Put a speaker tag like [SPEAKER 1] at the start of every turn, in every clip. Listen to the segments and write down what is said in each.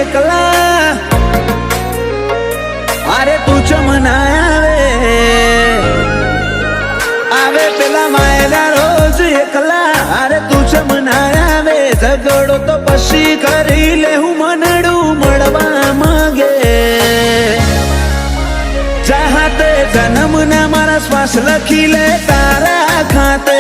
[SPEAKER 1] એકલા અરે તું ચમના આવે પેલા માયલા રોજ એકલા અરે તું ચમના આવે ઝઘડો તો પછી કરી લે હું મનડું મળવા માંગે ચાહતે જન્મ ના મારા શ્વાસ લખી લે તારા ખાતે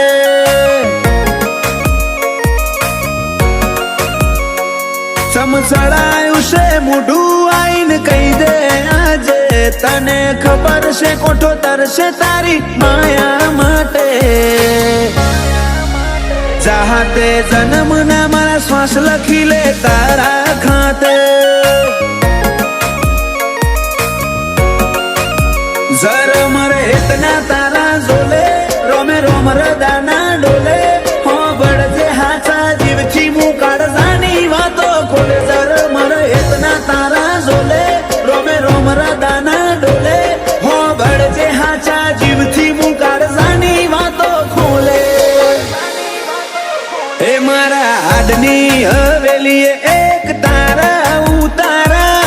[SPEAKER 1] સમસડાયું છે મોઢું આઈને કહી દે આજે તને ખબર છે કોઠો તરશે તારી માયા માટે ચાહતે જન્મ ના મારા શ્વાસ લખી લે તારા ખાતે જર મરે ઇતના તારા ઝોલે રોમે રોમ રદાના ડોલે હો બળજે હાચા જીવથી મું કાળજાની વાતો ખોલે જર મરે ઇતના તારા ઝોલે રોમે રોમ રદાના ડોલે હો બળજે હાચા જીવથી મું કાળજાની વાતો ખોલે એ મારા હાડની હવેલીએ એક તારા ઉતારા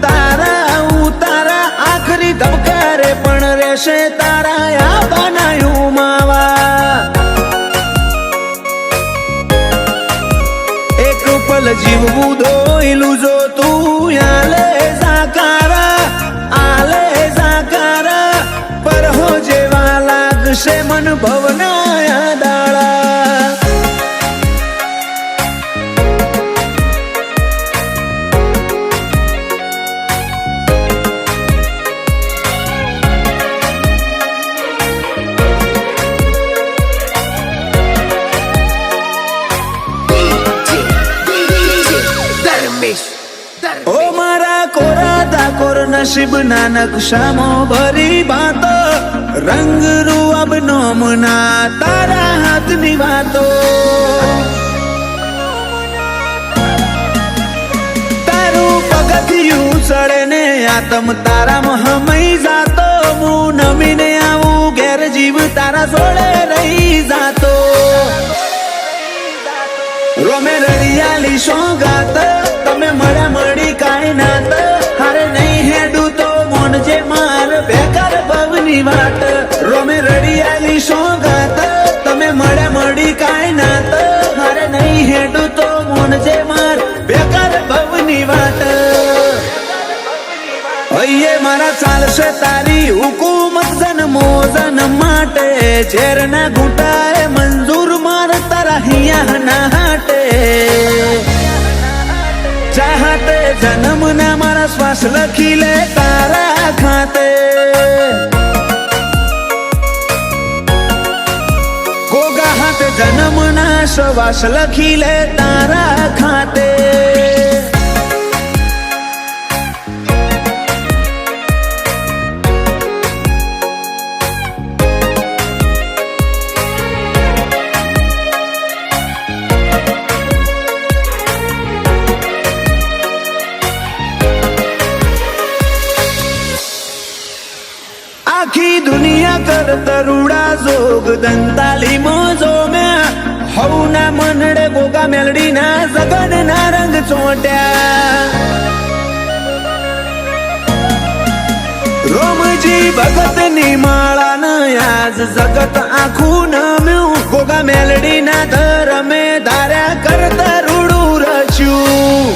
[SPEAKER 1] તારા ઉતારા આખરી ધબકારે પણ રહેશે તારા આ બનાયું માવા એક પલ જીવવું દોયલું જો તું આલે જાકારા પર હો જેવા લાગશે મન ભવના દાળા ઓ મારા કોરા ડાકોર નસીબ ના નકશામાં ભરી બાતો રંગ રૂઅબ નોમના તારા હાથની વાતો તારું પગથિયું ચડે ને આતમ તારામાં હમઈ જાતો હું નમીને આવું ઘેર જીવ તારા જોડે રહી જાતો રોમે રડિયાલી સોગાત તમે મળ્યા મળી કાંઈ નાત હારે નહીં હેડું તો મોનજે માર બેકાર ભવની વાત રોમે રડિયાલી સોગાત તમે મળ્યા મળી કાંઈ નાત હારે નહીં હેડું તો મોનજે માર બેકાર ભવની વાત હૈયે મારા ચાલશે તારી હુકુમત જન્મો જન્મ માટે ઝેરના ઘૂંટાએ મંજૂર માર તારા હિયા ના હાટે ચાહતે જન્મ ના મારા શ્વાસ લખી લે તારા ખાતે ગોગા હાથે જન્મ ના શ્વાસ લખી લે તારા ખાતે આખી દુનિયા કર તરુડા જોગ દંતાલી મોજો મેં હવના મનડે ગોગા મેલડી ના જગન ના રંગ ચોટ્યા રોમજી ભગત ની માળા ન આજ જગત આખું નમ્યું ગોગા મેલડી ના ધરમે ધાર્યા કરતા રૂડું રચ્યું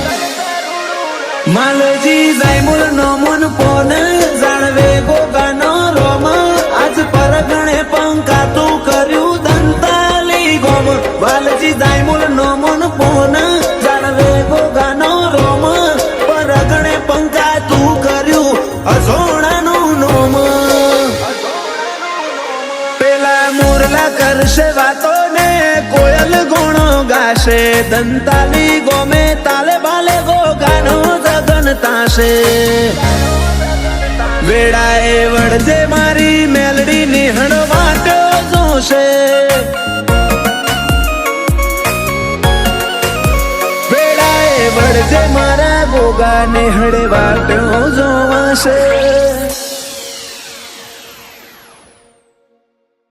[SPEAKER 1] માલજી જાયમુલ નો મન પોન જાણવે ગોગા નો રોમ આજ પરગણે પંકાતું કર્યું દંતાલી ગોમ વાલજી જાયમુલ નો મન પોન જાણવે ગોગા નો રોમ પરગણે પંકાતું કર્યું અજોણાનું નોમ પેલા મોરલા કરશે વાતો ને કોયલ ગુણો ગાશે દંતાલી ગોમે તાલે બાલે ગોગાનો જગન તાશે વેડાએ વળજે મારી મેલડી નિહણ વાટો જોશે વેડાએ વળજે મારા ગોગા નિહળ વાટો જોવાશે